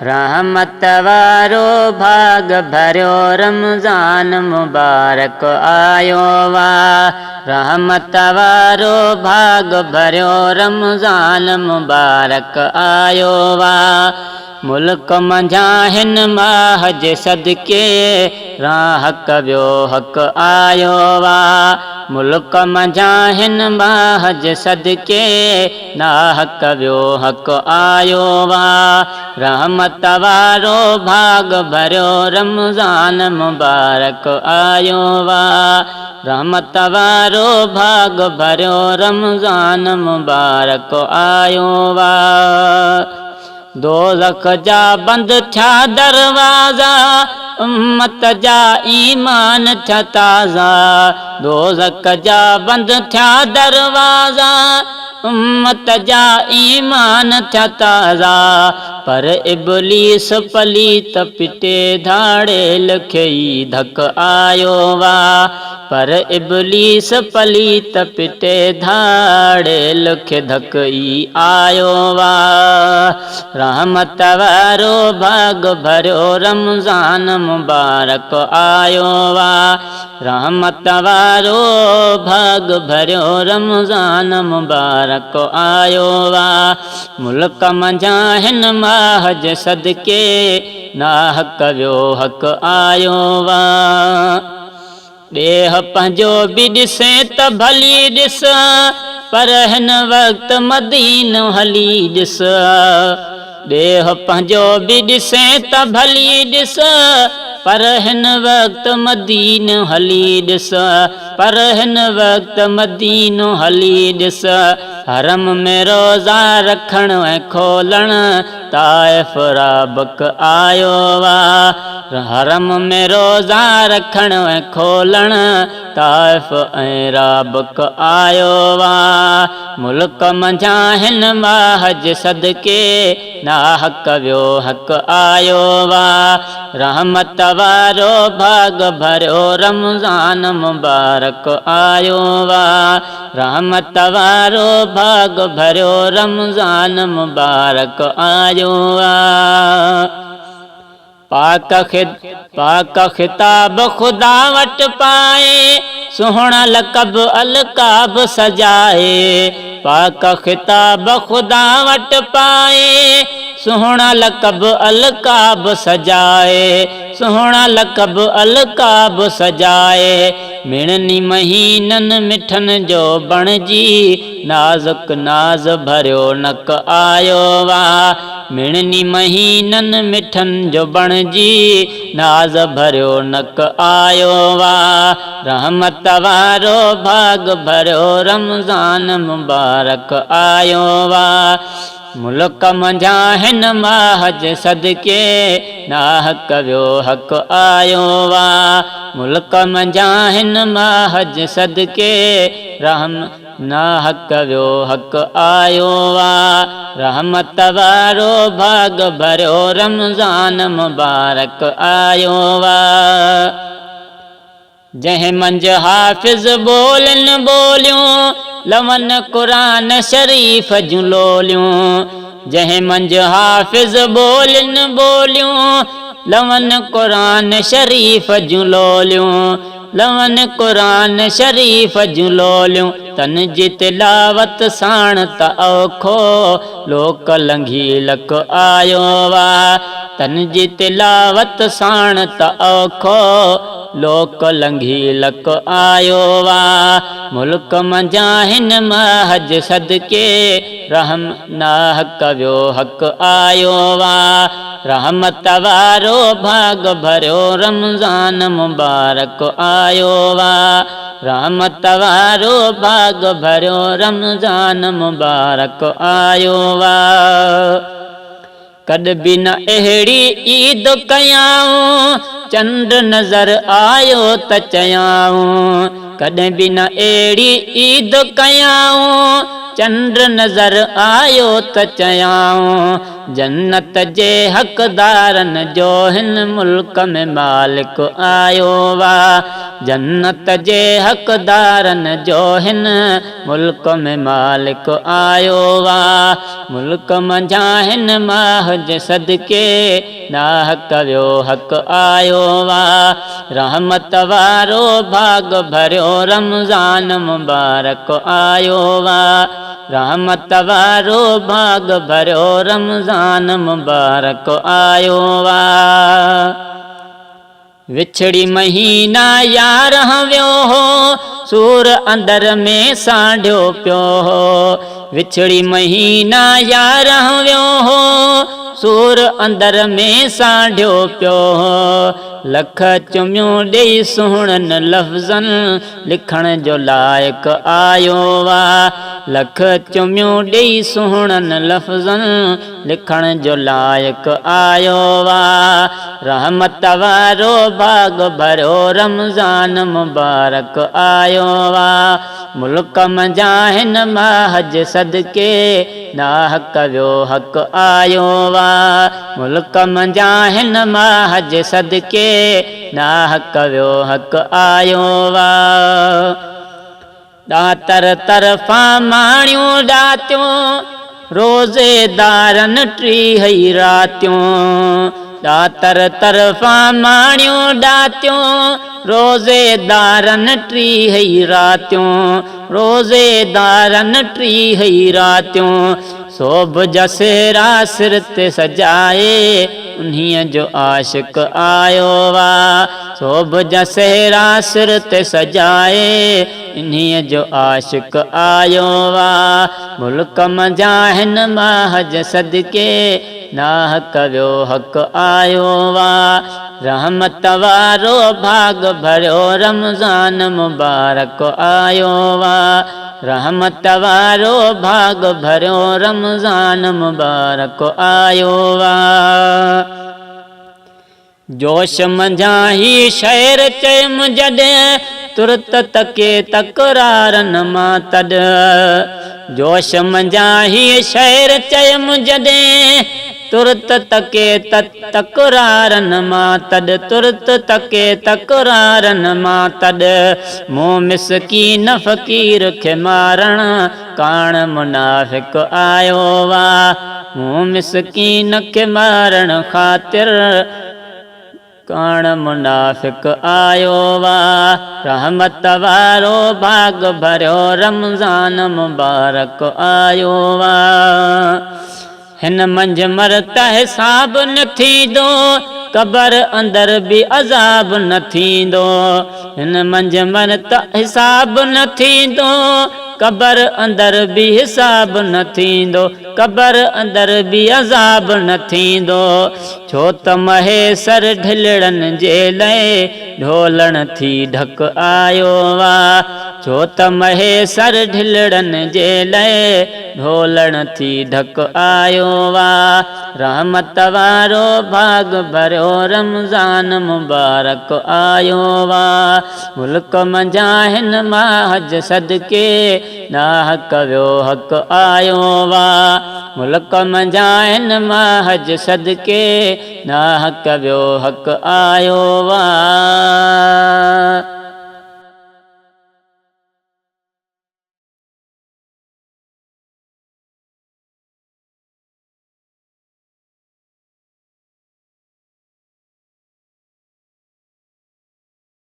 रहमत वारो भाग भरियो रमज़ान मुबारक आयो वा। रहमत वारो भाग भरियो रमज़ान मुबारक आयो वा। मुल्क मंझा हिन माह जे सदके राहक वियो हक आयो वा। मुल्क मंझा हिन माह जे सदके नाहक वियो हक आयो वा। रहमत वारो भाग भरियो रमज़ान मुबारक आयो वा। रहमत वारो भाग भरियो रमज़ान मुबारक आयो वा। दोज़ख जा बंद थिया दरवाज़ा, उम्मत जा ईमान थिया ताज़ा। दोज़ख जा बंद थिया दरवाज़ा, उम्मत जा ईमान थिया ताज़ा। पर इब्लीस पलीत पिटे धाड़ेल खे ई धक आयो वा। पर इब्लीस पलीत पिटे धाड़ेल खे धक ई आयो वा। रहमत वारो भाग भरियो रमज़ान मुबारक आयो वा। रहमत वारो भाग भरियो रमज़ान मुबारक आयो वा। मुल्क मंझा हिन माह जे सदके नाहक वियो हक आयो वा। ॾेह पंहिंजो बि ॾिसे त भली ॾिस, पर हिन वक़्त मदीनो हली ॾिस। ॾेह पंहिंजो बि ॾिसे त भली ॾिस, पर हिन वक़्त मदीनो हली ॾिस। पर हिन वक़्त मदीनो हली ॾिस। हरम में रोज़ा रखण ऐं खोलण ताइफ़ राबक आयो वा। हरम में रोज़ा रखण ऐं खोलण ताइफ़ ऐं राबक आयो वा। मुल्क मंझा हिन माह जे सदके नाहक वियो हक आयो वा। रहमत वारो भाग भरियो रमज़ान मुबारक आयो वा। रहमत वारो भाग भरियो रमज़ान मुबारक आयो वा। पाक खिताब खुदा वट पाए, सुहिणा लक़ब अलक़ाब सजाए। पाक खिताब खुदा वट पाए, सुहिणा लक़ब अलक़ाब सजाए। सुहिणा लक़ब अलक़ाब सजाए। मिणनी महीननि मिठनि जो बणिजी, नाज़ुक नाज़ भरियो नक आयो वा। मिणनी महीननि मिठनि जो बणिजी, नाज़ भरियो नक आयो वा। रहमत वारो भाग भरियो रमज़ान मुबारक आयो वा। मुल्क मंझा हिन माह जे सदके नाहक वियो हक आयो वा। मुल्क मंझा हिन माह जे सदके नाहक वियो हक आयो वा। रहमत वारो भाग भरियो रमज़ान मुबारक आयो वा। जंहिं मंझि हाफ़िज़ ॿोलियुनि ॿोलियूं, लवनि क़ुरान शरीफ़ जूं लोलियूं। जंहिं मंझि हाफ़िज़ ॿोलियुनि ॿोलियूं, लवनि क़ुरान शरीफ़ जूं लोलियूं। लवनि क़ुरान शरीफ़ जूं लोलियूं। तन जी तिलावत साण त औखो लोक लंघी लक आयो वा। तन जी तिलावत साण त औखो लोक लंघी लक आयो वा। मुल्क मंझा हिन माह जे सदके नाहक वियो हक आयो वा। रहमत वारो भाग भरियो रमज़ान मुबारक आयो वा। रहमत वारो भाग भरियो रमज़ान मुबारक आयो वा। कॾ बि न अहिड़ी ईद कयाऊं, चंड नज़र आयो त चयाऊं। कॾहिं बि न अहिड़ी ईद कयाऊं चंड नज़र आयो त चयाऊं जन्नत जे हक़दारनि जो हिन मुल्क में मालिक आयो वा जन्नत जे हक़दारनि जो हिन मुल्क में मालिक आयो वा मुल्क मंझा हिन माह जे सदके नाहक वियो हक़ आयो वा रहमत वारो भाग भरियो रमज़ान मुबारक आयो वा रहमत वारो भाग भरियो रमज़ान मुबारक आयो वा विछड़ी महीना यारह वियो हो सूर अंदर में सांढियो पियो हो विछड़ी महीना यारह वियो हो सूर अंदर में सांढियो पियो हो लख चुमियूं ॾेई सुहिणनि लफ़्ज़नि लिखण जो लाइक़ आयो वा लख चुमियूं ॾेई सुहिणनि लफ़्ज़नि लिखण जो लाइक़ आयो वा रहमत वारो भाग भरियो रमज़ान मुबारक आयो वा मुल्क मंझा हिन माह जे सदके नाहक वियो हक़ आयो वा मुल्क मंझा हिन माह जे सदके नाहक वियो हक़ आयो वा दातर तरफ़ा माणियूं ॾातियूं रोज़ेदारनि टीह ई रातियूं दातर तरफ़ा माणियूं ॾातियूं रोज़ेदारनि टीह ई रातियूं रोज़ेदारनि टीह ई रातियूं सोभ जा सेरा सिर ते सजाए उन्हीअ जो आशिक़ आयो वा सोभ जा सेरा सिर ते सजाए इन्हीअ जो आशिक़ आयो वा मुल्क मंझा हिन माह जे सदके नाहक वियो हक़ आयो वा रहमत वारो भाग भरियो रमज़ान मुबारक आयो वा रहमत वारो भाग भरियो रमज़ान मुबारक आयो वा जोश मंझा ही शहर चयमि जॾहिं तुरत तके तकरारनि मां तॾ जोश मंझा ही शहर चयमि जॾहिं तुरत तके तकरारनि मां तॾ तुरत तके तकरारनि मां तॾ मूं मिसकीन फ़क़ीर खे मारण काण मुनाफ़िक़ आयो वा मूं मिसकीन खे मारण ख़ातिर काण मुनाफ़िक़ आयो वा रहमत वारो भाग भरियो रमज़ान मुबारक आयो वा हिन मंझि मरत हिसाब न थींदो क़बर अंदर बि अज़ाब न थींदो हिन मंझि मरत हिसाब न थींदो क़बर अंदर बि हिसाब न थींदो क़बर अंदर बि अज़ाब न थींदो छो त महेसर ढिलड़नि जे लाइ ढोलण थी ढक आयो वा छो त महेसर ढिलड़नि जे लाइ ढोलण थी ढक आयो वा रहमत वारो भाग भरियो रमज़ान मुबारक आयो वा मुल्क मंझा हिन माह जे सदके नाहक वियो हक़ आयो वा मुल्क मंझा हिन माह जे सदके नाहक वियो हक़ आयो वा